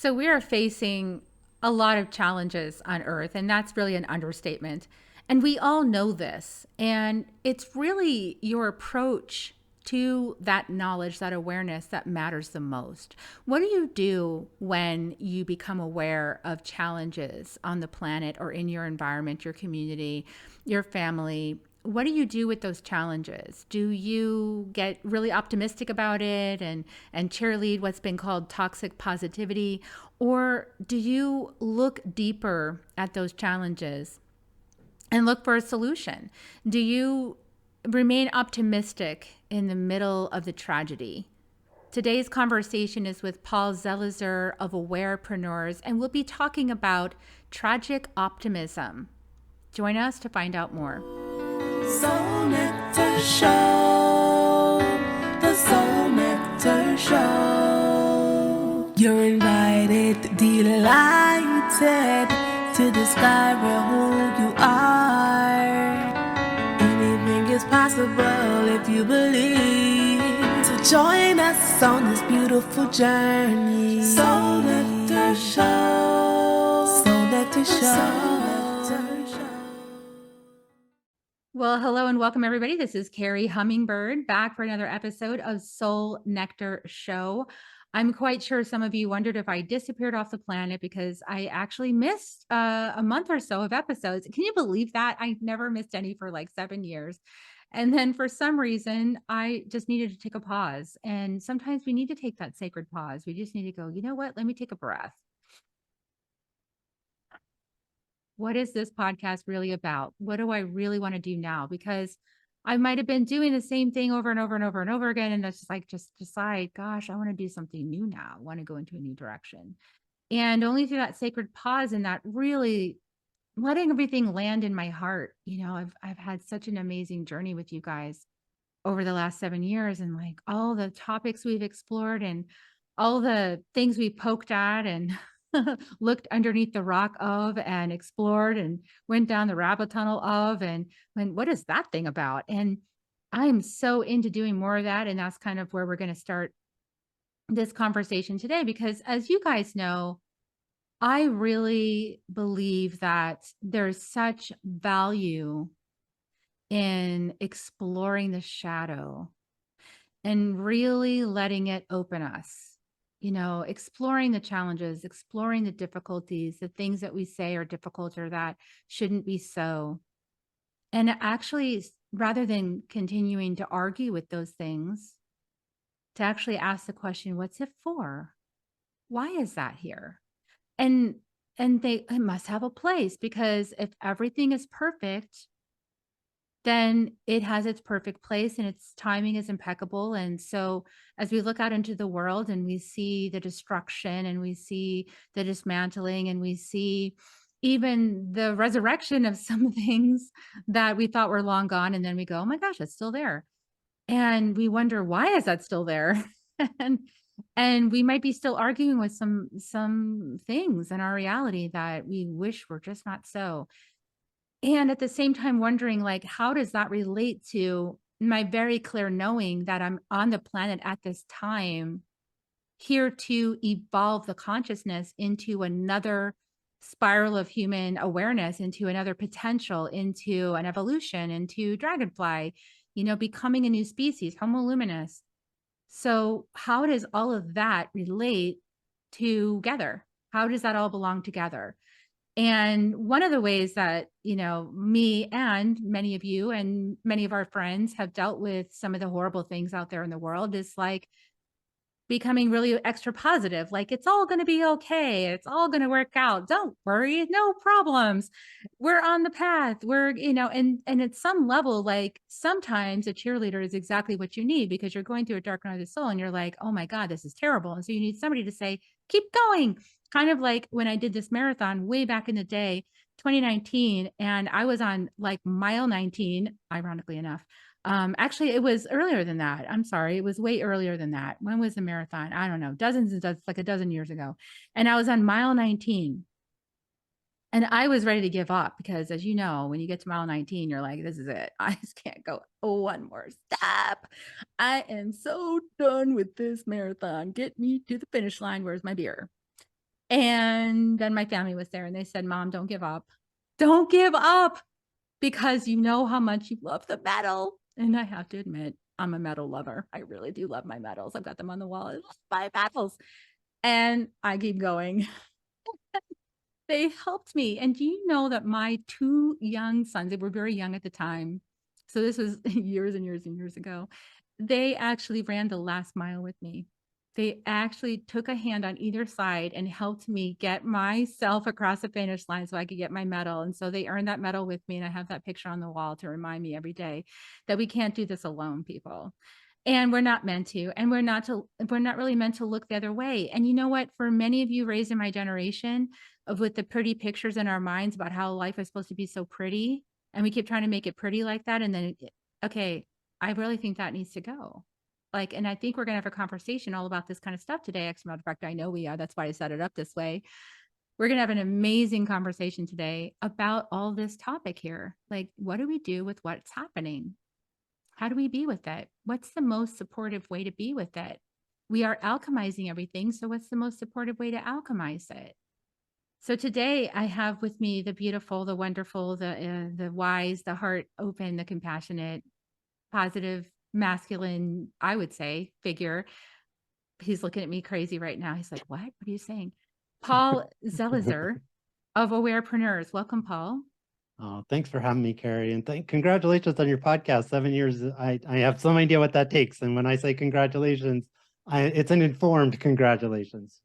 So we are facing a lot of challenges on Earth, and that's really an understatement. And we all know this. And it's really your approach to that knowledge, that awareness that matters the most. What do you do when you become aware of challenges on the planet or in your environment, your community, your family? What do you do with those challenges? Do you get really optimistic about it and cheerlead what's been called toxic positivity? Or do you look deeper at those challenges and look for a solution? Do you remain optimistic in the middle of the tragedy? Today's conversation is with Paul Zelizer of Awareprenuers, and we'll be talking about tragic optimism. Join us to find out more. Soul Nectar Show, the Soul Nectar Show. You're invited, delighted to discover who you are. Anything is possible if you believe. So join us on this beautiful journey. Soul Nectar Show, Soul Nectar Show. Well, hello and welcome, everybody. This is Carrie Hummingbird back for another episode of Soul Nectar Show. I'm quite sure some of you wondered if I disappeared off the planet because I actually missed a month or so of episodes. Can you believe that? I never missed any for like 7 years. And then for some reason, I just needed to take a pause. And sometimes we need to take that sacred pause. We just need to go, you know what? Let me take a breath. What is this podcast really about? What do I really want to do now? Because I might have been doing the same thing over and over and over and over again. And that's just like, just decide, gosh, I want to do something new now. I want to go into a new direction. And only through that sacred pause and that really letting everything land in my heart. I've had such an amazing journey with you guys over the last 7 years, and like all the topics we've explored and all the things we poked at and looked underneath the rock of and explored and went down the rabbit tunnel of and went, what is that thing about? And I'm so into doing more of that. And that's kind of where we're going to start this conversation today, because as you guys know, I really believe that there's such value in exploring the shadow and really letting it open us, exploring the challenges, exploring the difficulties, the things that we say are difficult or that shouldn't be so. And actually, rather than continuing to argue with those things, to actually ask the question, what's it for? Why is that here? And it must have a place, because if everything is perfect, then it has its perfect place and its timing is impeccable. And so as we look out into the world and we see the destruction and we see the dismantling and we see even the resurrection of some things that we thought were long gone, and then we go, oh my gosh, it's still there. And we wonder, why is that still there? and and we might be still arguing with some things in our reality that we wish were just not so. And at the same time wondering, like, how does that relate to my very clear knowing that I'm on the planet at this time, here to evolve the consciousness into another spiral of human awareness, into another potential, into an evolution, into dragonfly, becoming a new species, Homo luminous. So how does all of that relate together? How does that all belong together? And one of the ways that, me and many of you and many of our friends have dealt with some of the horrible things out there in the world is like becoming really extra positive. Like, it's all going to be okay. It's all going to work out. Don't worry. No problems. We're on the path. And at some level, like sometimes a cheerleader is exactly what you need, because you're going through a dark night of the soul and you're like, oh my God, this is terrible. And so you need somebody to say, keep going. Kind of like when I did this marathon way back in the day, 2019, and I was on like mile 19, ironically enough. Actually, it was earlier than that. I'm sorry. It was way earlier than that. When was the marathon? I don't know. Dozens and dozens, like a dozen years ago. And I was on mile 19. And I was ready to give up because, as you know, when you get to mile 19, you're like, this is it. I just can't go one more step. I am so done with this marathon. Get me to the finish line. Where's my beer? And then my family was there and they said, Mom, don't give up. Don't give up because you know how much you love the medal. And I have to admit, I'm a medal lover. I really do love my medals. I've got them on the wall. I love my medals. And I keep going. They helped me. And do you know that my 2 young sons, they were very young at the time. So this was years and years and years ago. They actually ran the last mile with me. They actually took a hand on either side and helped me get myself across the finish line so I could get my medal. And so they earned that medal with me. And I have that picture on the wall to remind me every day that we can't do this alone, people. And we're not meant to, and we're not really meant to look the other way. And you know what? For many of you raised in my generation, of with the pretty pictures in our minds about how life is supposed to be so pretty, and we keep trying to make it pretty like that, and then okay, I really think that needs to go. Like, and I think we're gonna have a conversation all about this kind of stuff today. As a matter of fact, I know we are. That's why I set it up this way. We're gonna have an amazing conversation today about all this topic here. Like, what do we do with what's happening? How do we be with it? What's the most supportive way to be with it? We are alchemizing everything. So what's the most supportive way to alchemize it? So today I have with me the beautiful, the wonderful, the wise, the heart open, the compassionate, positive, masculine, I would say, figure. He's looking at me crazy right now. He's like, what? What are you saying? Paul Zelizer of Awarepreneurs. Welcome, Paul. Oh, thanks for having me, Carrie. And congratulations on your podcast. 7 years. I have some idea what that takes. And when I say congratulations, it's an informed congratulations.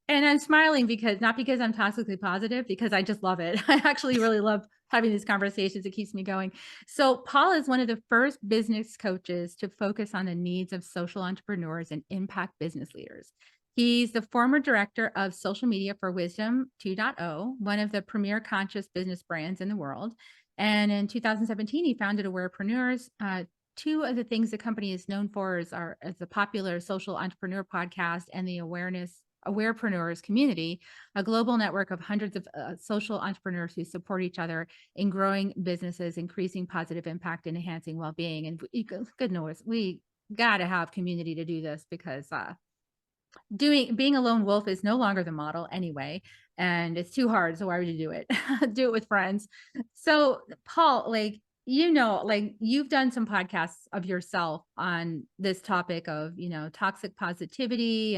And I'm smiling because not because I'm toxically positive, because I just love it. I actually really love having these conversations. It keeps me going. So Paul is one of the first business coaches to focus on the needs of social entrepreneurs and impact business leaders. He's the former director of social media for Wisdom 2.0, one of the premier conscious business brands in the world. And in 2017, he founded Awarepreneurs. Two of the things the company is known for is the popular social entrepreneur podcast and the Awareprenuers Community, a global network of hundreds of social entrepreneurs who support each other in growing businesses, increasing positive impact, and enhancing well-being. And goodness, we got to have community to do this because being a lone wolf is no longer the model anyway, and it's too hard. So why would you do it? Do it with friends. So Paul, like, like you've done some podcasts of yourself on this topic of, toxic positivity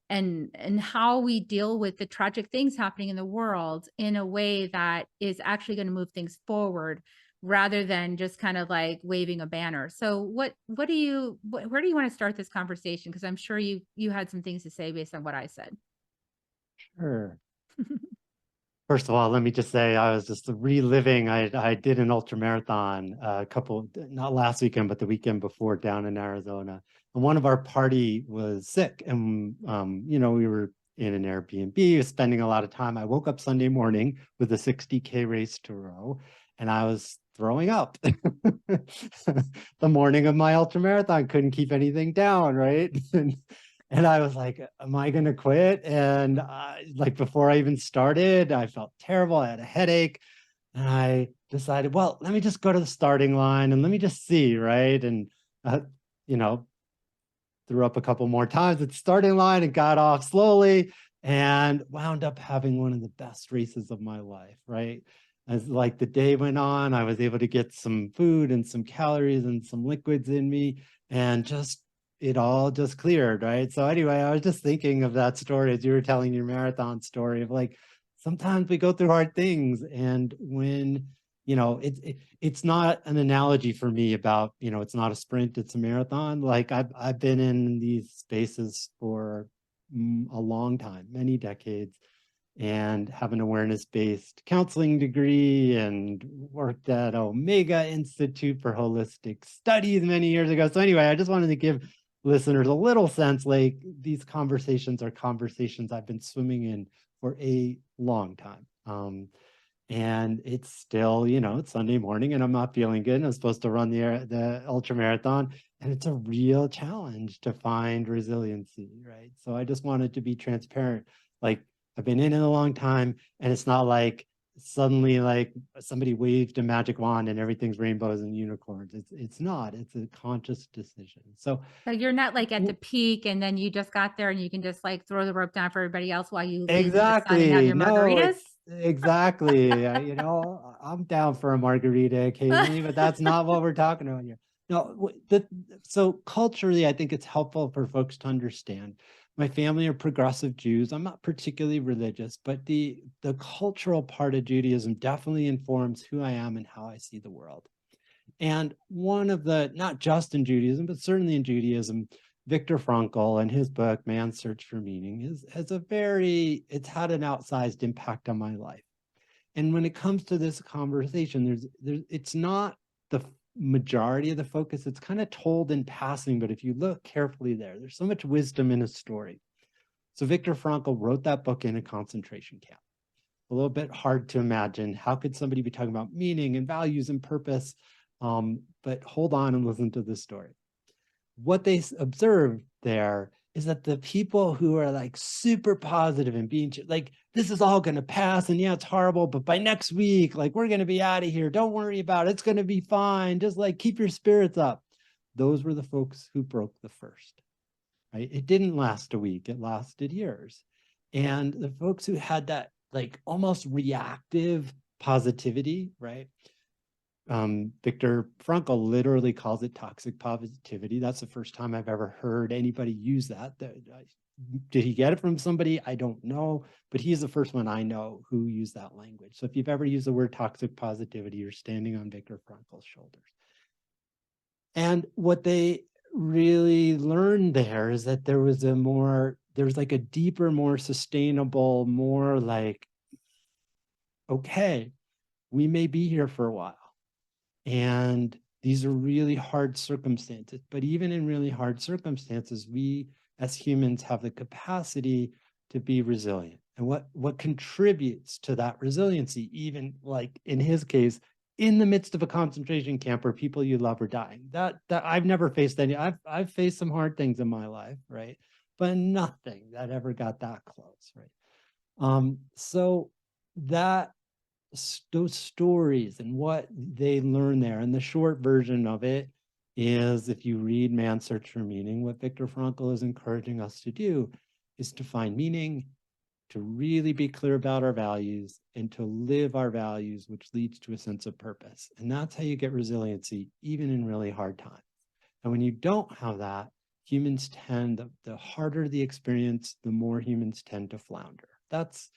and how we deal with the tragic things happening in the world in a way that is actually going to move things forward rather than just kind of like waving a banner. So where do you want to start this conversation? Because I'm sure you had some things to say based on what I said. Sure. First of all, let me just say I was just reliving. I did an ultra marathon not last weekend, but the weekend before down in Arizona. And one of our party was sick, and we were in an Airbnb, spending a lot of time. I woke up Sunday morning with a 60K race to row, and I was throwing up. The morning of my ultra marathon, couldn't keep anything down, right? And I was like, am I going to quit? And like before I even started, I felt terrible. I had a headache. And I decided, well, let me just go to the starting line and let me just see, right? And, threw up a couple more times at the starting line and got off slowly and wound up having one of the best races of my life, right? As like the day went on, I was able to get some food and some calories and some liquids in me, and it all just cleared, right? So anyway, I was just thinking of that story as you were telling your marathon story of like, sometimes we go through hard things, and when, it's not an analogy for me about, it's not a sprint, it's a marathon. Like I've been in these spaces for a long time, many decades, and have an awareness-based counseling degree and worked at Omega Institute for Holistic Studies many years ago. So anyway, I just wanted to give listeners a little sense, like these conversations are conversations I've been swimming in for a long time. And it's still, it's Sunday morning and I'm not feeling good. And I'm supposed to run the ultra marathon, and it's a real challenge to find resiliency, right? So I just wanted to be transparent. Like, I've been in it a long time, and it's not like suddenly like somebody waved a magic wand and everything's rainbows and unicorns. It's not. It's a conscious decision. So So you're not like at the w- peak and then you just got there and you can just like throw the rope down for everybody else while you lean in the sun and have exactly. your No, margaritas? it's exactly. I'm down for a margarita occasionally, but that's not what we're talking about here. No, so culturally, I think it's helpful for folks to understand. My family are progressive Jews. I'm not particularly religious, but the cultural part of Judaism definitely informs who I am and how I see the world. And one of the, not just in Judaism, but certainly in Judaism, Viktor Frankl and his book, Man's Search for Meaning, it's had an outsized impact on my life. And when it comes to this conversation, it's not the majority of the focus. It's kind of told in passing, but if you look carefully there's so much wisdom in his story. So Viktor Frankl wrote that book in a concentration camp. A little bit hard to imagine. How could somebody be talking about meaning and values and purpose? But hold on and listen to this story. What they observed there is that the people who are like super positive and being like, this is all going to pass, and yeah, it's horrible, but by next week, like, we're going to be out of here. Don't worry about it. It's going to be fine. Just like keep your spirits up. Those were the folks who broke the first, right? It didn't last a week. It lasted years. And the folks who had that like almost reactive positivity, right? Viktor Frankl literally calls it toxic positivity. That's the first time I've ever heard anybody use that. Did he get it from somebody? I don't know, but he's the first one I know who used that language. So if you've ever used the word toxic positivity, you're standing on Viktor Frankl's shoulders. And what they really learned there is that there's like a deeper, more sustainable, more like, okay, we may be here for a while. And these are really hard circumstances. But even in really hard circumstances, we as humans have the capacity to be resilient. And what contributes to that resiliency, even like in his case, in the midst of a concentration camp where people you love are dying. That I've never faced any. I've faced some hard things in my life, right? But nothing that ever got that close, right? So that those stories and what they learn there. And the short version of it is, if you read Man's Search for Meaning, what Viktor Frankl is encouraging us to do is to find meaning, to really be clear about our values, and to live our values, which leads to a sense of purpose. And that's how you get resiliency, even in really hard times. And when you don't have that, humans tend, the harder the experience, the more humans tend to flounder. That's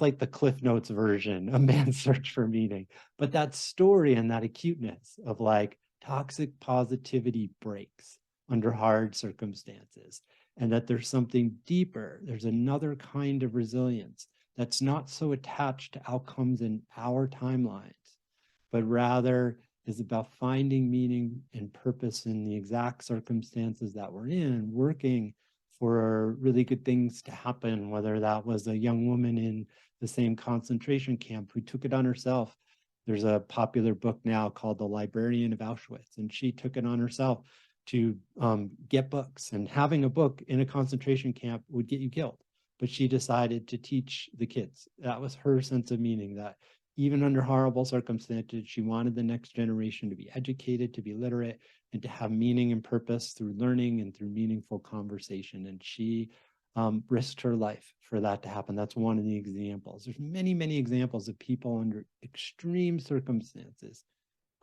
like the Cliff Notes version of Man's Search for Meaning. But that story and that acuteness of like toxic positivity breaks under hard circumstances, and that there's something deeper, there's another kind of resilience that's not so attached to outcomes in our timelines, but rather is about finding meaning and purpose in the exact circumstances that we're in, and working for really good things to happen, whether that was a young woman in the same concentration camp who took it on herself. There's a popular book now called The Librarian of Auschwitz, and she took it on herself to get books. And having a book in a concentration camp would get you killed. But she decided to teach the kids. That was her sense of meaning, that even under horrible circumstances, she wanted the next generation to be educated, to be literate, and to have meaning and purpose through learning and through meaningful conversation. And she risked her life for that to happen. That's one of the examples. There's many, many examples of people under extreme circumstances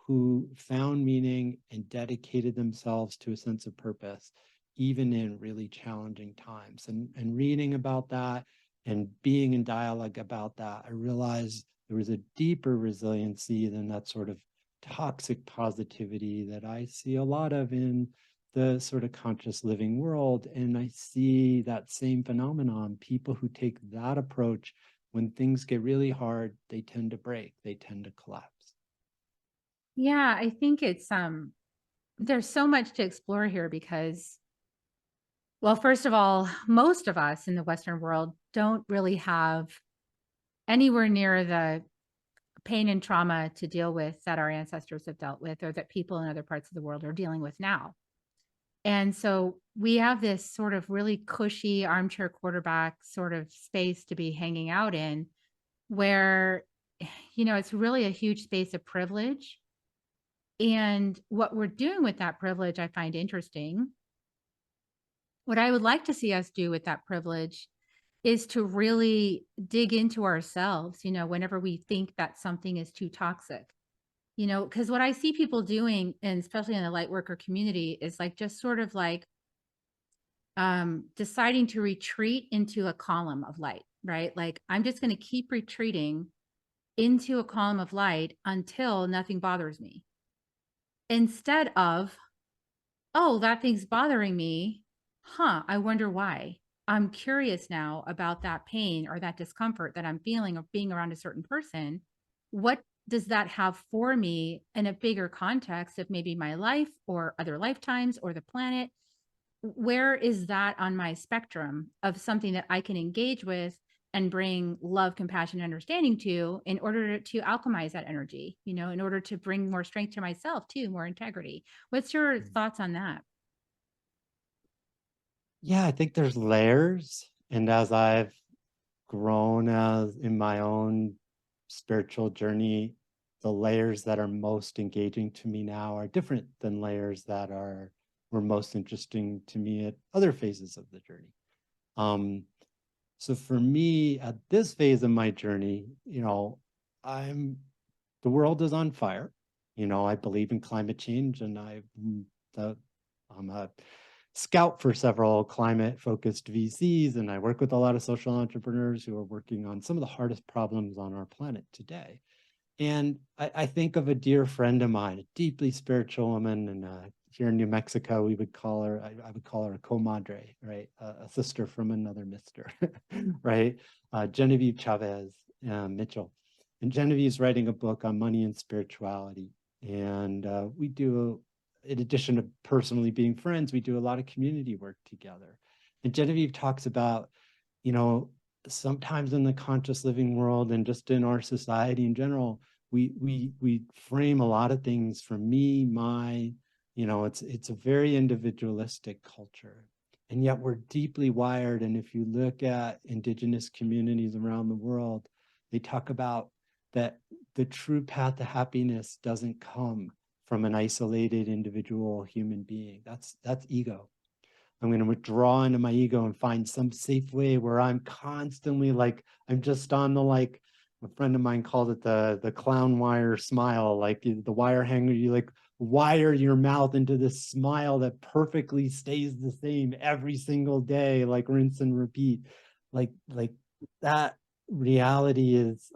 who found meaning and dedicated themselves to a sense of purpose, even in really challenging times. And reading about that and being in dialogue about that, I realized there was a deeper resiliency than that sort of toxic positivity that I see a lot of in the sort of conscious living world. And I see that same phenomenon. People who take that approach, when things get really hard, they tend to break, they tend to collapse. Yeah, I think it's there's so much to explore here because, well, first of all, most of us in the Western world don't really have anywhere near the pain and trauma to deal with that our ancestors have dealt with, or that people in other parts of the world are dealing with now. And so we have this sort of really cushy armchair quarterback sort of space to be hanging out in, where it's really a huge space of privilege. And what we're doing with that privilege, I find interesting. What I would like to see us do with that privilege is to really dig into ourselves, whenever we think that something is too toxic, because what I see people doing, and especially in the light worker community, is like just sort of like deciding to retreat into a column of light, right? Like, I'm just going to keep retreating into a column of light until nothing bothers me. Instead of, oh, that thing's bothering me. Huh, I wonder why. I'm curious now about that pain or that discomfort that I'm feeling of being around a certain person. What does that have for me in a bigger context of maybe my life or other lifetimes or the planet? Where is that on my spectrum of something that I can engage with and bring love, compassion, and understanding to, in order to alchemize that energy, in order to bring more strength to myself too, more integrity? What's your thoughts on that? Yeah, I think there's layers. And as I've grown as in my own spiritual journey, the layers that are most engaging to me now are different than layers that were most interesting to me at other phases of the journey. So for me, at this phase of my journey, I'm the world is on fire. I believe in climate change, and I'm a scout for several climate-focused VCs, and I work with a lot of social entrepreneurs who are working on some of the hardest problems on our planet today. And I think of a dear friend of mine, a deeply spiritual woman, and here in New Mexico, I would call her a comadre, right? A sister from another mister, right? Genevieve Chavez Mitchell. And Genevieve's writing a book on money and spirituality. And we do, in addition to personally being friends, we do a lot of community work together. And Genevieve talks about, sometimes in the conscious living world and just in our society in general, we frame a lot of things for me, my, it's a very individualistic culture. And yet we're deeply wired. And if you look at indigenous communities around the world, they talk about that the true path to happiness doesn't come from an isolated individual human being. That's ego. I'm going to withdraw into my ego and find some safe way where I'm constantly like, I'm just on the, like, a friend of mine called it the clown wire smile, like the wire hanger. You like wire your mouth into this smile that perfectly stays the same every single day, like rinse and repeat. Like that reality is,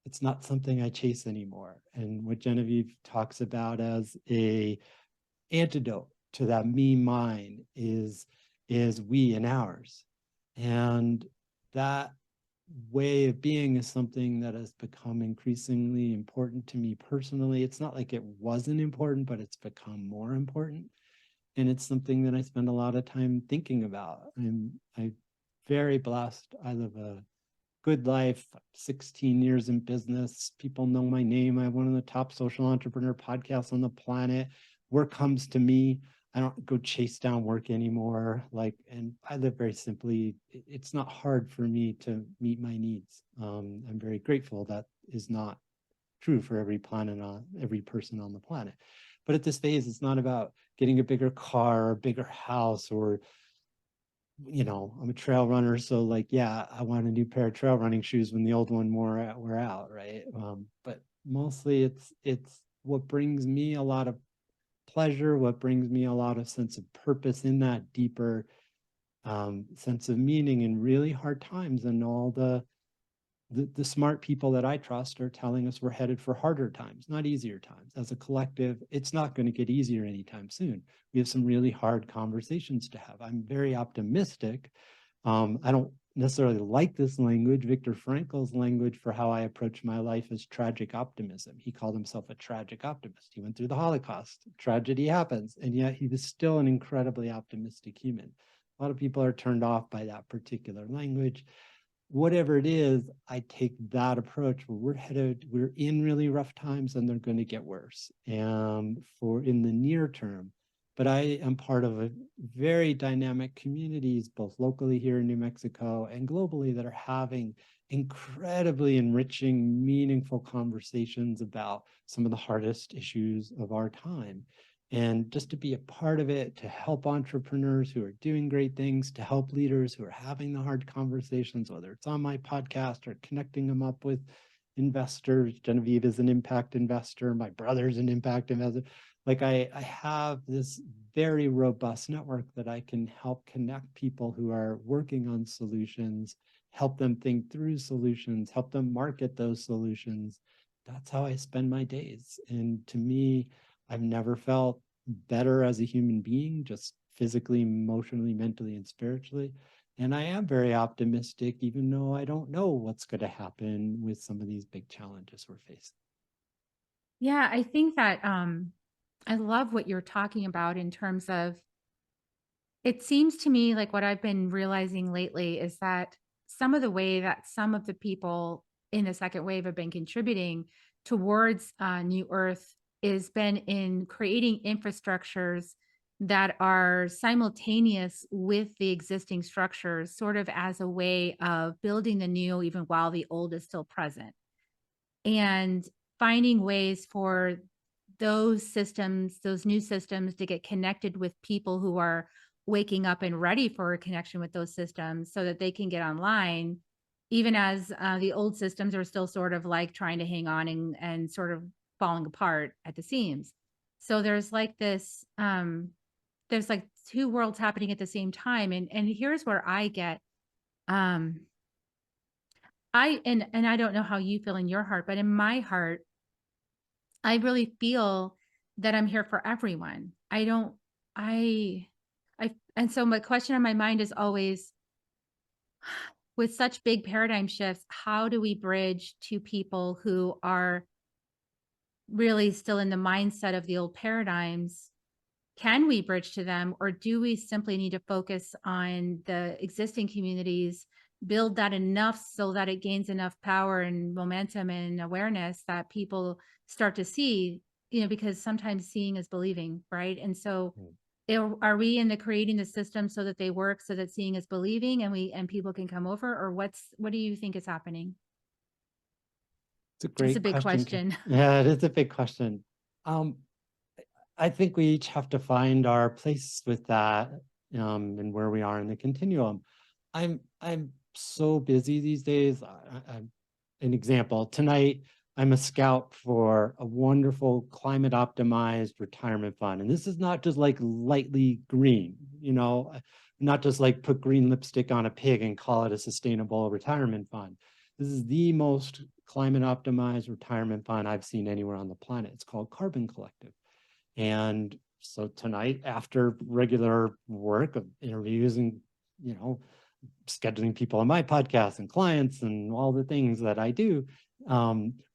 it's not something I chase anymore. And what Genevieve talks about as a antidote to that me mind is we and ours. And that way of being is something that has become increasingly important to me personally. It's not like it wasn't important, but it's become more important. And it's something that I spend a lot of time thinking about. I'm very blessed. I live a good life, 16 years in business. People know my name. I have one of the top social entrepreneur podcasts on the planet. Work comes to me. I don't go chase down work anymore. And I live very simply. It's not hard for me to meet my needs. I'm very grateful that is not true for every person on the planet. But at this phase, it's not about getting a bigger car, or a bigger house, or I'm a trail runner, so yeah, I want a new pair of trail running shoes when the old one wore out, right? But mostly it's what brings me a lot of pleasure, what brings me a lot of sense of purpose in that deeper sense of meaning in really hard times. And all the smart people that I trust are telling us we're headed for harder times, not easier times. As a collective, it's not going to get easier anytime soon. We have some really hard conversations to have. I'm very optimistic. I don't necessarily like this language. Viktor Frankl's language for how I approach my life is tragic optimism. He called himself a tragic optimist. He went through the Holocaust. Tragedy happens, and yet he was still an incredibly optimistic human. A lot of people are turned off by that particular language. Whatever it is, I take that approach where we're in really rough times and they're going to get worse. And for in the near term, but I am part of a very dynamic communities, both locally here in New Mexico and globally, that are having incredibly enriching, meaningful conversations about some of the hardest issues of our time. And just to be a part of it, to help entrepreneurs who are doing great things, to help leaders who are having the hard conversations, whether it's on my podcast or connecting them up with investors. Genevieve is an impact investor. My brother's an impact investor. Like I have this very robust network that I can help connect people who are working on solutions, help them think through solutions, help them market those solutions. That's how I spend my days. And to me, I've never felt better as a human being, just physically, emotionally, mentally, and spiritually. And I am very optimistic, even though I don't know what's going to happen with some of these big challenges we're facing. Yeah, I think that I love what you're talking about in terms of, it seems to me like what I've been realizing lately is that some of the way that some of the people in the second wave have been contributing towards New Earth is been in creating infrastructures that are simultaneous with the existing structures, sort of as a way of building the new, even while the old is still present, and finding ways for those systems, those new systems, to get connected with people who are waking up and ready for a connection with those systems so that they can get online, even as the old systems are still sort of like trying to hang on and sort of falling apart at the seams. So there's like this, there's like two worlds happening at the same time. And here's where I get, um, and I don't know how you feel in your heart, but in my heart, I really feel that I'm here for everyone. I don't, and so my question on my mind is always, with such big paradigm shifts, how do we bridge to people who are really still in the mindset of the old paradigms? Can we bridge to them, or do we simply need to focus on the existing communities, build that enough so that it gains enough power and momentum and awareness that people start to see, because sometimes seeing is believing, right? And so are we in the creating the system so that they work, so that seeing is believing, and people can come over, or what do you think is happening? It's a It's a great big question. question. Yeah, it is a big question. I think we each have to find our place with that, and where we are in the continuum. I'm so busy these days. I'm an example. Tonight, I'm a scout for a wonderful climate optimized retirement fund. And this is not just like lightly green, not just like put green lipstick on a pig and call it a sustainable retirement fund. This is the most climate optimized retirement fund I've seen anywhere on the planet. It's called Carbon Collective. And so tonight, after regular work of interviews and, scheduling people on my podcast and clients and all the things that I do,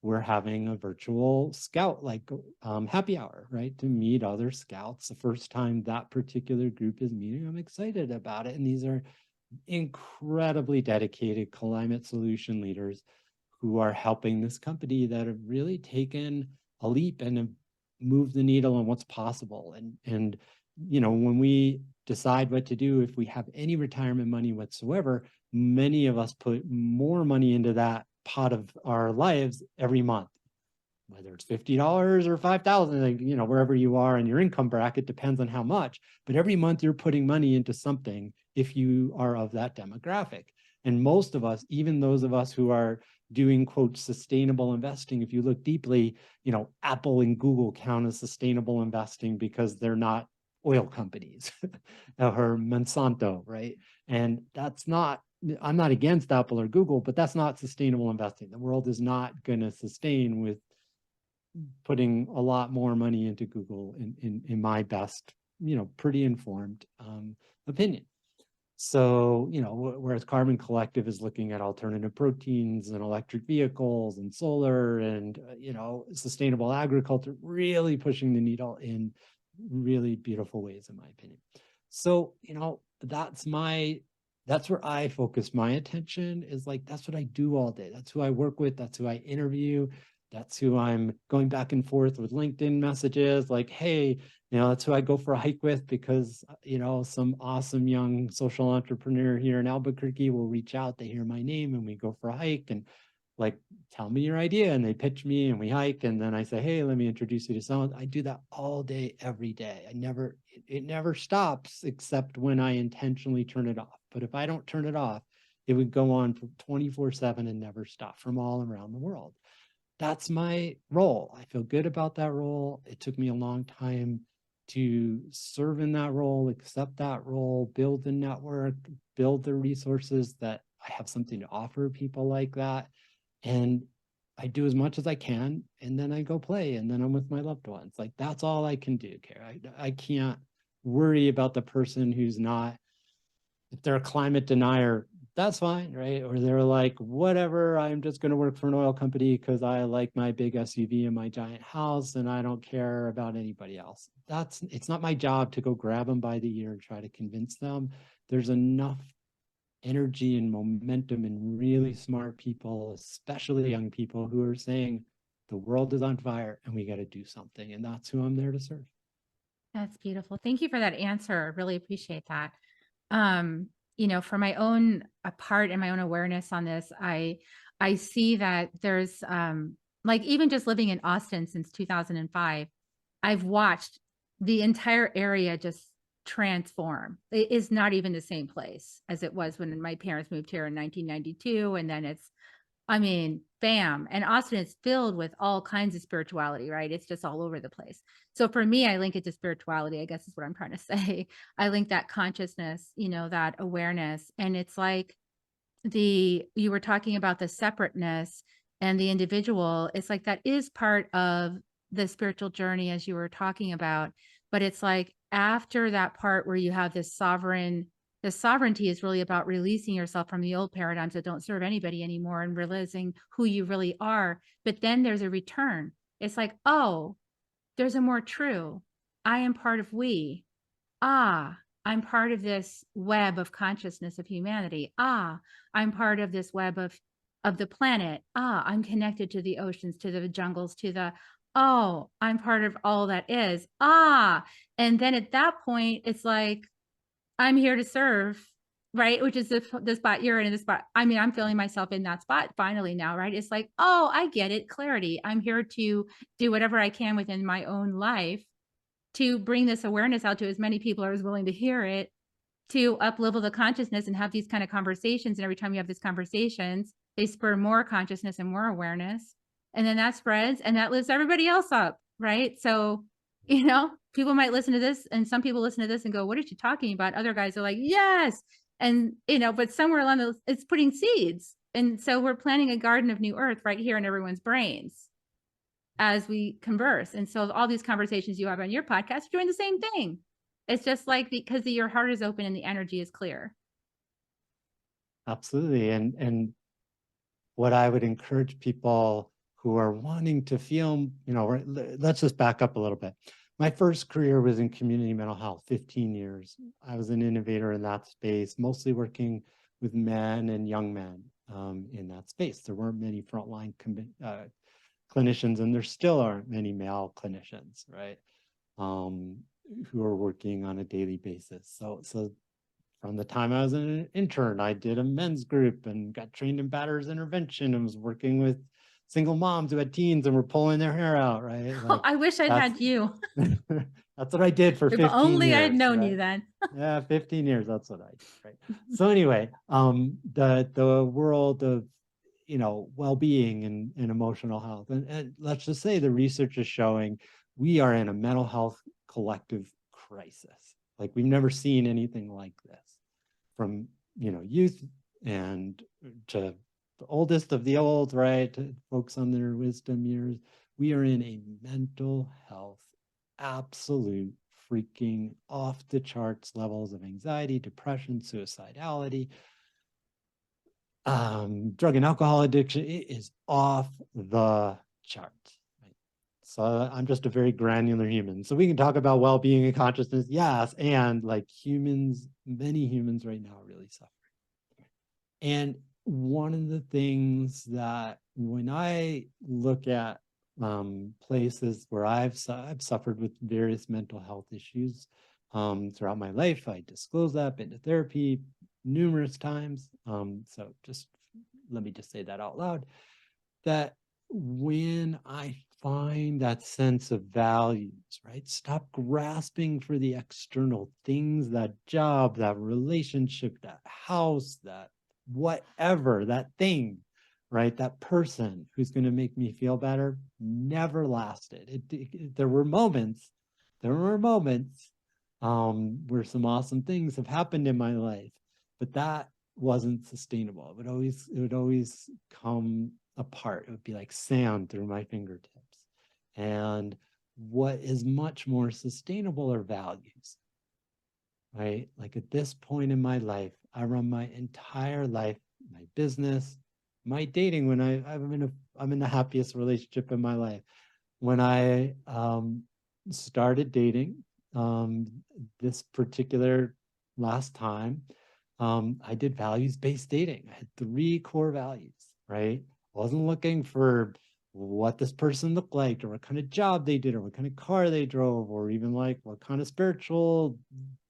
we're having a virtual scout happy hour, right? To meet other scouts. The first time that particular group is meeting, I'm excited about it. And these are incredibly dedicated climate solution leaders who are helping this company that have really taken a leap and have moved the needle on what's possible. And when we decide what to do, if we have any retirement money whatsoever, many of us put more money into that pot of our lives every month, whether it's $50 or $5,000, wherever you are in your income bracket, depends on how much. But every month you're putting money into something if you are of that demographic. And most of us, even those of us who are doing, quote, sustainable investing, if you look deeply, Apple and Google count as sustainable investing because they're not oil companies or Monsanto, right? And I'm not against Apple or Google, but that's not sustainable investing. The world is not going to sustain with putting a lot more money into Google in my best, pretty informed opinion. So, whereas Carbon Collective is looking at alternative proteins and electric vehicles and solar and, sustainable agriculture, really pushing the needle in really beautiful ways, in my opinion. So, that's where I focus my attention, is like, that's what I do all day. That's who I work with. That's who I interview. That's who I'm going back and forth with LinkedIn messages like, hey, that's who I go for a hike with because, some awesome young social entrepreneur here in Albuquerque will reach out. They hear my name and we go for a hike and like, tell me your idea. And they pitch me and we hike. And then I say, hey, let me introduce you to someone. I do that all day, every day. It never stops except when I intentionally turn it off. But if I don't turn it off, it would go on for 24/7 and never stop from all around the world. That's my role. I feel good about that role. It took me a long time to serve in that role, accept that role, build the network, build the resources that I have something to offer people like that. And I do as much as I can, and then I go play, and then I'm with my loved ones. Like, that's all I can do, Kara. I can't worry about the person who's not, if they're a climate denier, that's fine, right? Or they're like, whatever, I'm just going to work for an oil company because I like my big SUV and my giant house and I don't care about anybody else. It's not my job to go grab them by the ear and try to convince them. There's enough energy and momentum and really smart people, especially young people, who are saying the world is on fire and we got to do something. And that's who I'm there to serve. That's beautiful. Thank you for that answer. I really appreciate that. For my own part and my own awareness on this, I see that there's like, even just living in Austin since 2005, I've watched the entire area just transform. It is not even the same place as it was when my parents moved here in 1992. And then bam. And Austin is filled with all kinds of spirituality, right? It's just all over the place. So for me, I link it to spirituality, I guess is what I'm trying to say. I link that consciousness, that awareness. And it's like you were talking about the separateness and the individual. It's like that is part of the spiritual journey, as you were talking about. But it's like after that part where you have this sovereignty is really about releasing yourself from the old paradigms that don't serve anybody anymore and realizing who you really are. But then there's a return. It's like, oh, there's a more true. I am part of we. I'm part of this web of consciousness of humanity. I'm part of this web of the planet. I'm connected to the oceans, to the jungles, I'm part of all that is. And then at that point, it's like, I'm here to serve, right? Which is the spot you're in the spot. I'm feeling myself in that spot finally now, right? It's like, oh, I get it. Clarity. I'm here to do whatever I can within my own life to bring this awareness out to as many people as willing to hear it, to up-level the consciousness and have these kind of conversations. And every time you have these conversations, they spur more consciousness and more awareness. And then that spreads and that lifts everybody else up, right? So, people might listen to this and some people listen to this and go, what is she talking about? Other guys are like, yes. And, but somewhere along it's putting seeds. And so we're planting a garden of new earth right here in everyone's brains as we converse. And so all these conversations you have on your podcast are doing the same thing. It's just like because your heart is open and the energy is clear. Absolutely. And what I would encourage people who are wanting to feel, let's just back up a little bit. My first career was in community mental health, 15 years. I was an innovator in that space, mostly working with men and young men in that space. There weren't many frontline clinicians, and there still aren't many male clinicians, right, who are working on a daily basis. So from the time I was an intern, I did a men's group and got trained in batterers intervention and was working with single moms who had teens and were pulling their hair out, right? Like, I wish I'd had you. That's what I did for 15 years. If only I'd known you then. Yeah, 15 years, that's what I did, right? So anyway, the world of, well-being and emotional health. And let's just say the research is showing we are in a mental health collective crisis. Like we've never seen anything like this from, youth and to the oldest of the old, right? To folks on their wisdom years. We are in a mental health, absolute freaking off the charts levels of anxiety, depression, suicidality, drug and alcohol addiction. It is off the charts. Right? So I'm just a very granular human. So we can talk about well-being and consciousness, yes, and like many humans right now are really suffering. And one of the things that when I look at places where I've suffered with various mental health issues throughout my life, I disclose that, been to therapy numerous times. So just let me just say that out loud, that when I find that sense of values, right? Stop grasping for the external things, that job, that relationship, that house, that whatever, that thing, right? That person who's going to make me feel better never lasted. There were moments, where some awesome things have happened in my life, but that wasn't sustainable. It would always come apart. It would be like sand through my fingertips. And what is much more sustainable are values, right? Like at this point in my life, I run my entire life, my business, my dating. When I'm in the happiest relationship in my life. When I started dating this particular last time, I did values-based dating. I had 3 core values, right? Wasn't looking for what this person looked like or what kind of job they did or what kind of car they drove or even like what kind of spiritual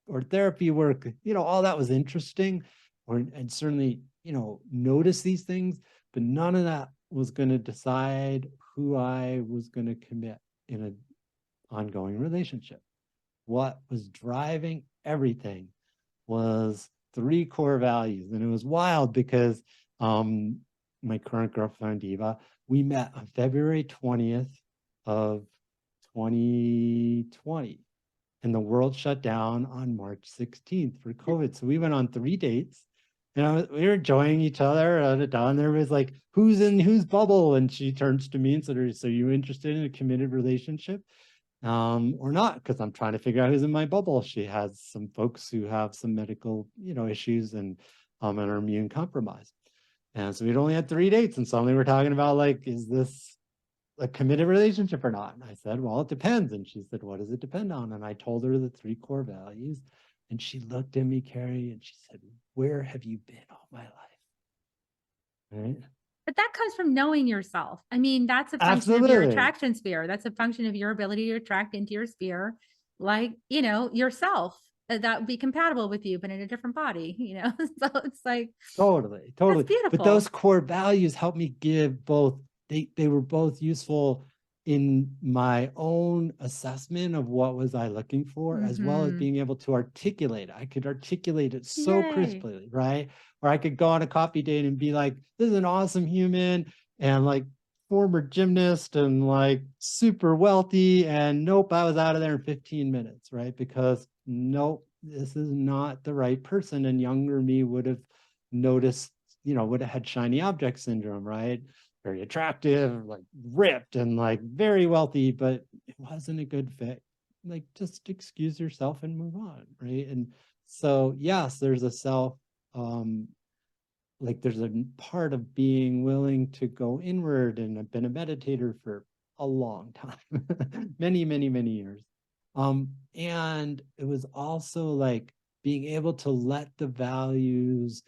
or therapy work, all that was interesting, and certainly, notice these things, but none of that was going to decide who I was going to commit in an ongoing relationship. What was driving everything was 3 core values. And it was wild because my current girlfriend, Eva, we met on February 20th of 2020. And the world shut down on March 16th for COVID. So we went on 3 dates. And we were enjoying each other. And there was like, who's in whose bubble? And she turns to me and said, so you interested in a committed relationship? Or not, because I'm trying to figure out who's in my bubble. She has some folks who have some medical, issues and are immune compromised. And so we'd only had 3 dates, and suddenly we're talking about like, is this a committed relationship or not? And I said, well, it depends. And she said, what does it depend on? And I told her the 3 core values, and she looked at me, Carrie, and she said, where have you been all my life? Right? But that comes from knowing yourself. I mean, that's a function of your Absolutely. attraction sphere. That's a function of your ability to attract into your sphere, like, yourself that would be compatible with you, but in a different body, So it's like, Totally. that's But beautiful. those core values helped me give both, they were both useful in my own assessment of what was I looking for, as well as being able to articulate it. I could articulate it so Yay. crisply, right? Or I could go on a coffee date and be like, this is an awesome human and like former gymnast and like super wealthy, and nope, I was out of there in 15 minutes, right? Because nope, this is not the right person. And younger me would have noticed, would have had shiny object syndrome, right? Very attractive, like ripped and like very wealthy, but it wasn't a good fit. Like, just excuse yourself and move on, right? And so, yes, there's a self, like there's a part of being willing to go inward, and I've been a meditator for a long time, many, many, many years. And it was also like being able to let the values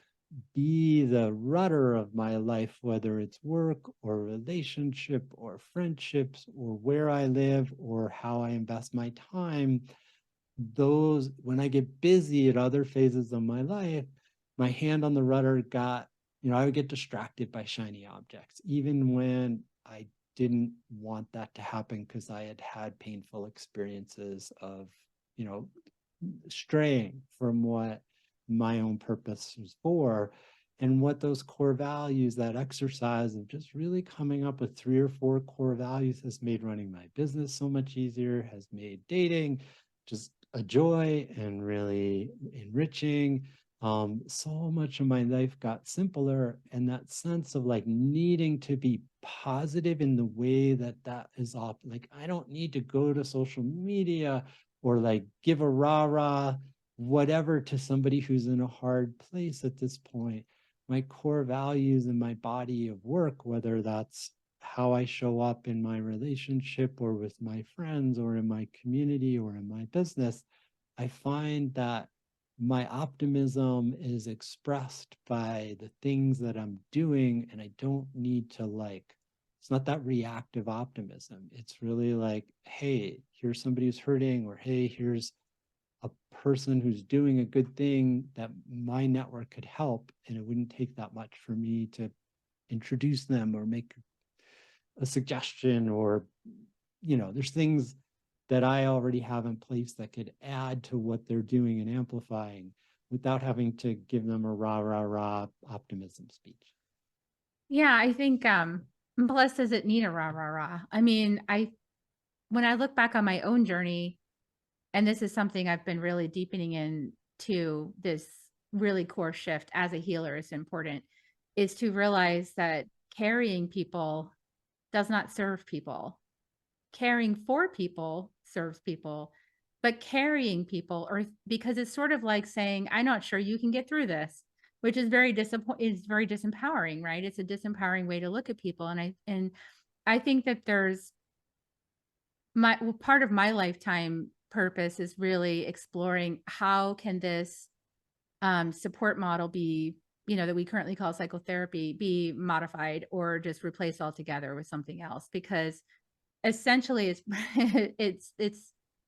be the rudder of my life, whether it's work or relationship or friendships or where I live or how I invest my time. Those, when I get busy at other phases of my life, my hand on the rudder got, I would get distracted by shiny objects, even when I didn't want that to happen, because I had had painful experiences of, straying from what my own purpose was for. And what those core values, that exercise of just really coming up with 3 or 4 core values, has made running my business so much easier, has made dating just a joy and really enriching. So much of my life got simpler, and that sense of like needing to be positive in the way that is off. Like, I don't need to go to social media or like give a rah-rah whatever to somebody who's in a hard place at this point. My core values in my body of work, whether that's how I show up in my relationship or with my friends or in my community or in my business, I find that my optimism is expressed by the things that I'm doing, and I don't need to like, it's not that reactive optimism. It's really like, hey, here's somebody who's hurting, or hey, here's a person who's doing a good thing that my network could help, and it wouldn't take that much for me to introduce them or make a suggestion, or there's things that I already have in place that could add to what they're doing and amplifying without having to give them a rah rah rah optimism speech. Yeah, I think plus does it need a rah rah rah? I mean, when I look back on my own journey, and this is something I've been really deepening into, this really core shift as a healer is important, is to realize that carrying people does not serve people. Caring for people serves people, but carrying people, or because it's sort of like saying, I'm not sure you can get through this, which is very disempowering, right? It's a disempowering way to look at people. And I think that there's part of my lifetime purpose is really exploring how can this support model be, that we currently call psychotherapy, be modified or just replaced altogether with something else. Because essentially it's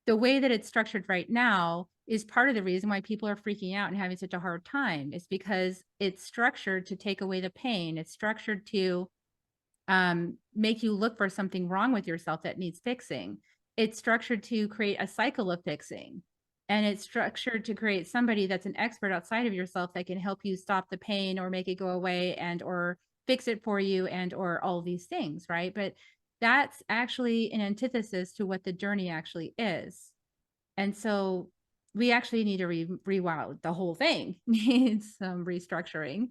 the way that it's structured right now is part of the reason why people are freaking out and having such a hard time. It's because it's structured to take away the pain. It's structured to make you look for something wrong with yourself that needs fixing. It's structured to create a cycle of fixing. And it's structured to create somebody that's an expert outside of yourself that can help you stop the pain or make it go away and or fix it for you and or all these things, right? But that's actually an antithesis to what the journey actually is. And so we actually need to rewild the whole thing, needs some restructuring.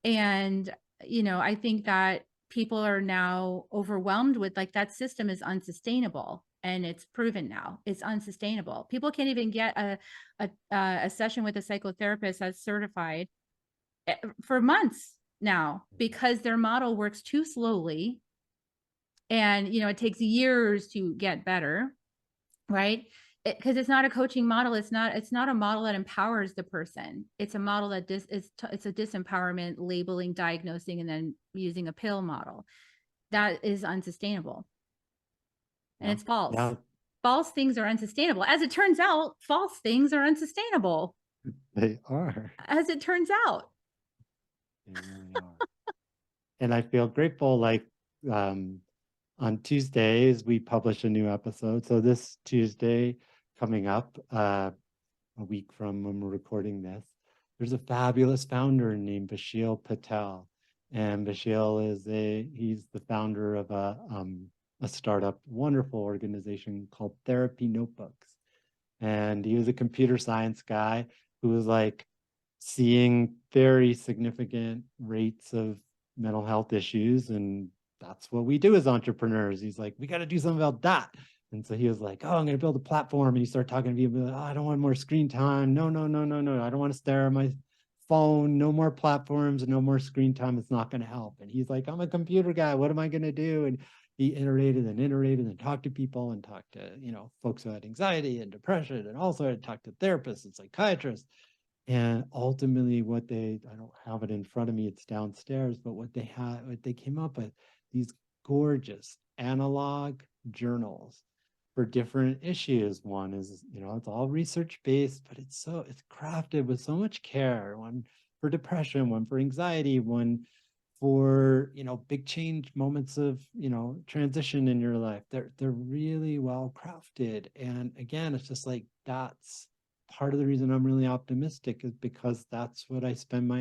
And, I think that people are now overwhelmed with like that system is unsustainable. And it's proven now it's unsustainable. People can't even get a session with a psychotherapist that's certified for months now because their model works too slowly. And, it takes years to get better, right? Because it's not a coaching model. It's not a model that empowers the person. It's a model that it's a disempowerment, labeling, diagnosing, and then using a pill model. That is unsustainable. And it's false. Yeah. False things are unsustainable. As it turns out, false things are unsustainable. They are. As it turns out. They really are. And I feel grateful, like on Tuesdays, we publish a new episode. So this Tuesday coming up, a week from when we're recording this, there's a fabulous founder named Bashil Patel. And Bashil he's the founder of a startup, wonderful organization called Therapy Notebooks. And he was a computer science guy who was like seeing very significant rates of mental health issues. And that's what we do as entrepreneurs. He's like, we got to do something about that. And so he was like, oh, I'm going to build a platform. And he started talking to people, like, oh, I don't want more screen time. No. I don't want to stare at my phone. No more platforms, no more screen time. It's not going to help. And he's like, I'm a computer guy. What am I going to do? And he iterated and talked to people and talked to, folks who had anxiety and depression, and also talked to therapists and psychiatrists. And ultimately I don't have it in front of me, it's downstairs, but what they came up with, these gorgeous analog journals for different issues. One is, it's all research based, but it's crafted with so much care. One for depression, one for anxiety, one for, big change moments of, transition in your life. They're really well crafted. And again, it's just like, that's part of the reason I'm really optimistic, is because that's what I spend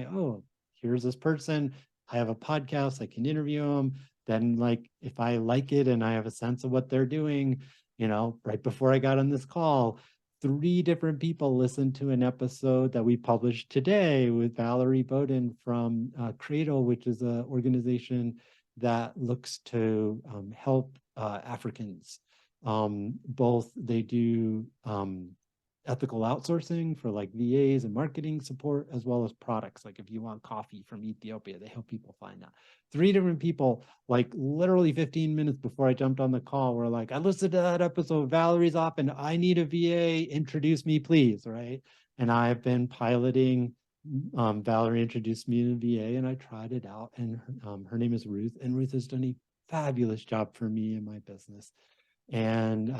here's this person, I have a podcast, I can interview them. Then like, if I like it and I have a sense of what they're doing, right before I got on this call, 3 different people listened to an episode that we published today with Valerie Bowden from Cradle, which is an organization that looks to help Africans. Both they do ethical outsourcing for like VAs and marketing support, as well as products. Like if you want coffee from Ethiopia, they help people find that. 3 different people, like literally 15 minutes before I jumped on the call, were like, I listened to that episode, Valerie's off and I need a VA, introduce me please, right? And I've been piloting. Valerie introduced me to VA, and I tried it out. And her name is Ruth, and Ruth has done a fabulous job for me in my business. And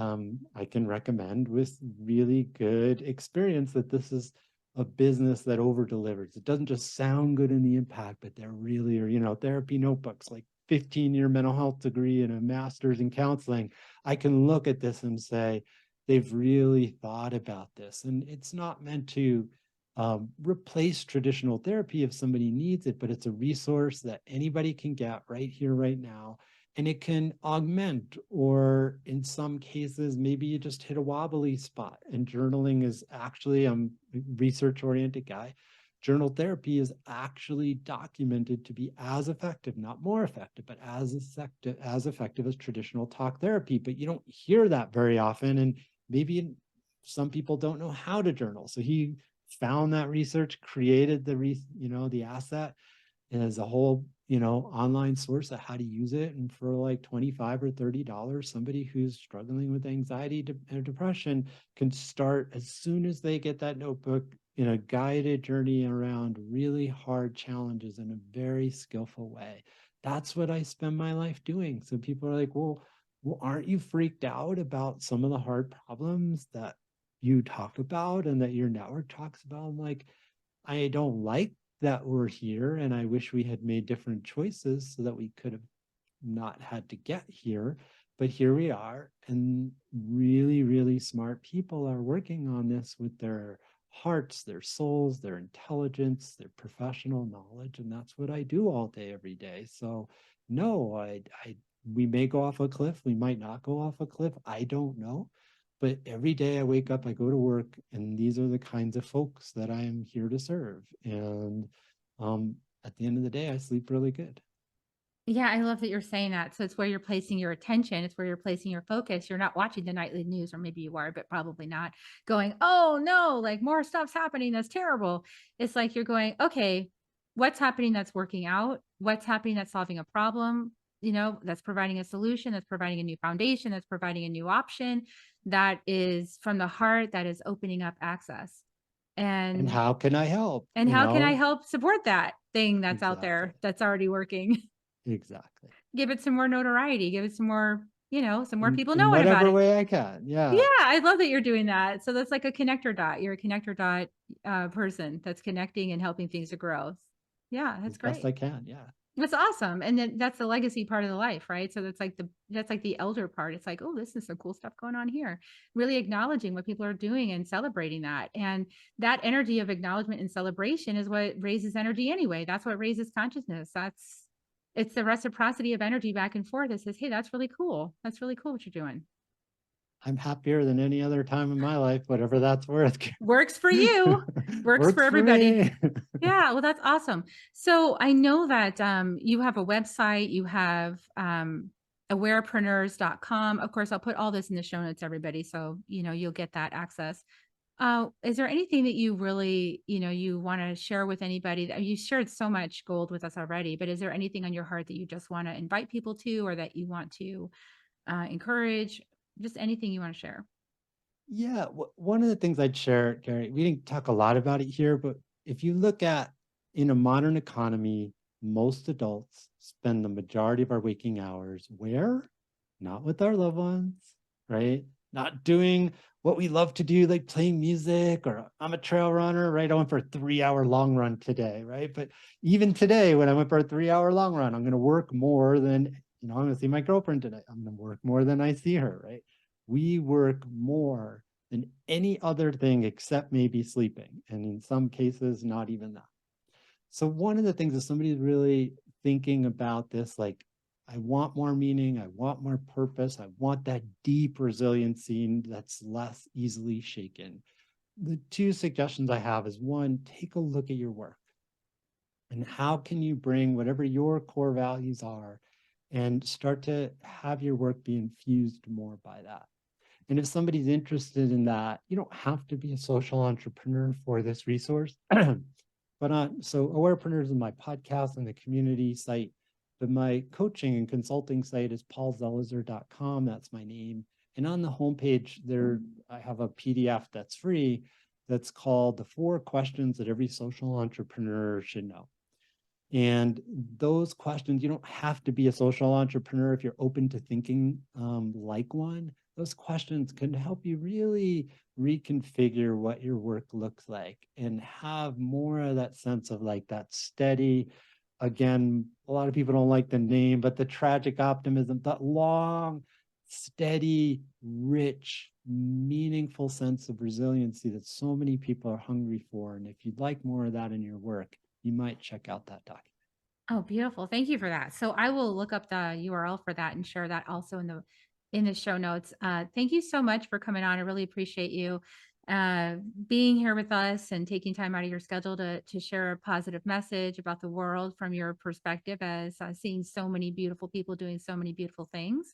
I can recommend with really good experience that this is a business that over delivers. It doesn't just sound good in the impact, but there really are, therapy notebooks, like 15-year mental health degree and a master's in counseling. I can look at this and say, they've really thought about this. And it's not meant to replace traditional therapy if somebody needs it, but it's a resource that anybody can get right here, right now. And it can augment, or in some cases, maybe you just hit a wobbly spot. And journaling is actually, I'm a research-oriented guy. Journal therapy is actually documented to be as effective, not more effective, but as effective as traditional talk therapy. But you don't hear that very often. And maybe some people don't know how to journal. So he found that research, created the asset as a whole, online source of how to use it. And for like $25 or $30, somebody who's struggling with anxiety and depression can start as soon as they get that notebook in a guided journey around really hard challenges in a very skillful way. That's what I spend my life doing. So people are like, well, aren't you freaked out about some of the hard problems that you talk about and that your network talks about? I'm like, I don't like that we're here, and I wish we had made different choices so that we could have not had to get here. But here we are, and really, really smart people are working on this with their hearts, their souls, their intelligence, their professional knowledge, and that's what I do all day, every day. So no, we may go off a cliff, we might not go off a cliff, I don't know. But every day I wake up, I go to work, and these are the kinds of folks that I am here to serve. And at the end of the day, I sleep really good. Yeah, I love that you're saying that. So it's where you're placing your attention. It's where you're placing your focus. You're not watching the nightly news, or maybe you are, but probably not, going, oh no, like more stuff's happening. That's terrible. It's like you're going, okay, what's happening that's working out? What's happening that's solving a problem? That's providing a solution, that's providing a new foundation, that's providing a new option, that is from the heart, that is opening up access. And And how can I help? how can I help support that thing that's out Exactly. there that's already working? Exactly. Give it some more notoriety, give it some more, some more people In knowing about whatever it. way I can. Yeah, Yeah. I love that you're doing that. So that's like a connector dot. You're a connector dot person that's connecting and helping things to grow. Yeah, As that's best great. I can. Yeah. That's awesome. And then that's the legacy part of the life, right? So that's like the elder part. It's like, oh, this is some cool stuff going on here. Really acknowledging what people are doing and celebrating that. And that energy of acknowledgement and celebration is what raises energy anyway. That's what raises consciousness. It's the reciprocity of energy back and forth that says, hey, that's really cool. That's really cool what you're doing. I'm happier than any other time in my life, whatever that's worth. Works for you. Works for Works for everybody. me. Yeah, well, that's awesome. So I know that you have a website, you have awarepreneurs.com. Of course, I'll put all this in the show notes, everybody. So, you'll get that access. Is there anything that you really, you want to share with anybody? You shared so much gold with us already, but is there anything on your heart that you just want to invite people to, or that you want to encourage? Just anything you want to share? Yeah, one of the things I'd share, Gary, we didn't talk a lot about it here, but if you look at in a modern economy, most adults spend the majority of our waking hours where? Not with our loved ones, right? Not doing what we love to do, like playing music, or I'm a trail runner, right? I went for a 3-hour long run today, right? But even today, when I went for a 3-hour long run, I'm going to work more than, I'm going to see my girlfriend today. I'm going to work more than I see her, right? We work more than any other thing except maybe sleeping. And in some cases, not even that. So one of the things is somebody's really thinking about this, like, I want more meaning, I want more purpose, I want that deep resiliency that's less easily shaken. The two suggestions I have is, one, take a look at your work. And how can you bring whatever your core values are and start to have your work be infused more by that? And if somebody's interested in that, you don't have to be a social entrepreneur for this resource. But so Awarepreneurs is my podcast and the community site, but my coaching and consulting site is paulzelizer.com. That's my name. And on the homepage there, I have a PDF that's free that's called The 4 Questions That Every Social Entrepreneur Should Know. And those questions, you don't have to be a social entrepreneur if you're open to thinking like one. Those questions can help you really reconfigure what your work looks like and have more of that sense of like that steady, again, a lot of people don't like the name, but the tragic optimism, that long, steady, rich, meaningful sense of resiliency that so many people are hungry for. And if you'd like more of that in your work, you might check out that document. Oh, beautiful. Thank you for that. So I will look up the URL for that and share that also in the show notes. Thank you so much for coming on. I really appreciate you being here with us and taking time out of your schedule to share a positive message about the world from your perspective as seeing so many beautiful people doing so many beautiful things.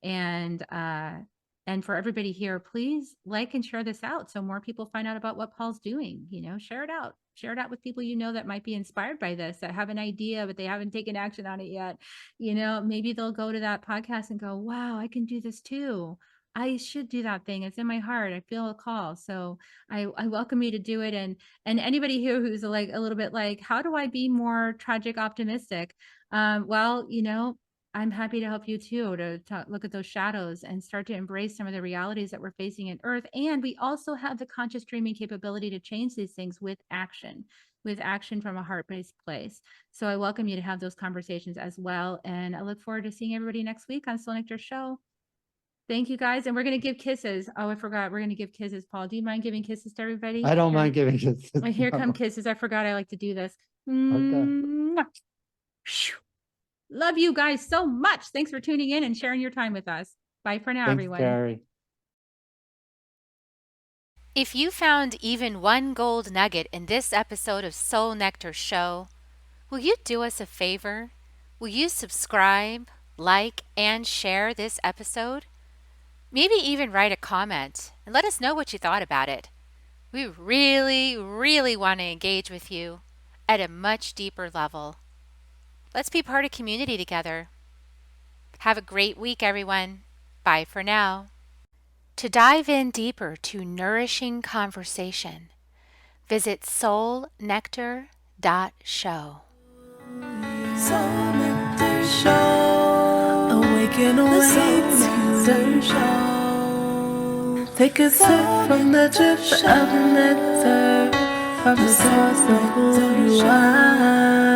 And for everybody here, please like and share this out so more people find out about what Paul's doing. Share it out. Share it out with people that might be inspired by this, that have an idea, but they haven't taken action on it yet. Maybe they'll go to that podcast and go, wow, I can do this too. I should do that thing. It's in my heart. I feel a call. So I welcome you to do it. And anybody here who's like a little bit like, how do I be more tragic optimistic? Well, I'm happy to help you too, to look at those shadows and start to embrace some of the realities that we're facing in Earth. And we also have the conscious dreaming capability to change these things with action from a heart-based place. So I welcome you to have those conversations as well. And I look forward to seeing everybody next week on Soul Nectar Show. Thank you guys. And we're going to give kisses. Oh, I forgot. We're going to give kisses. Paul, do you mind giving kisses to everybody? I don't mind giving kisses. Here come kisses. I forgot I like to do this. Okay. Love you guys so much. Thanks for tuning in and sharing your time with us. Bye for now, Thanks, everyone. Carrie. If you found even one gold nugget in this episode of Soul Nectar Show, will you do us a favor? Will you subscribe, like, and share this episode? Maybe even write a comment and let us know what you thought about it. We really, really want to engage with you at a much deeper level. Let's be part of community together. Have a great week, everyone. Bye for now. To dive in deeper to nourishing conversation, visit soulnectar.show. Soul Nectar Show. Awaken the Soul Nectar Show. Take a sip from the drip of nectar from the source of who you are.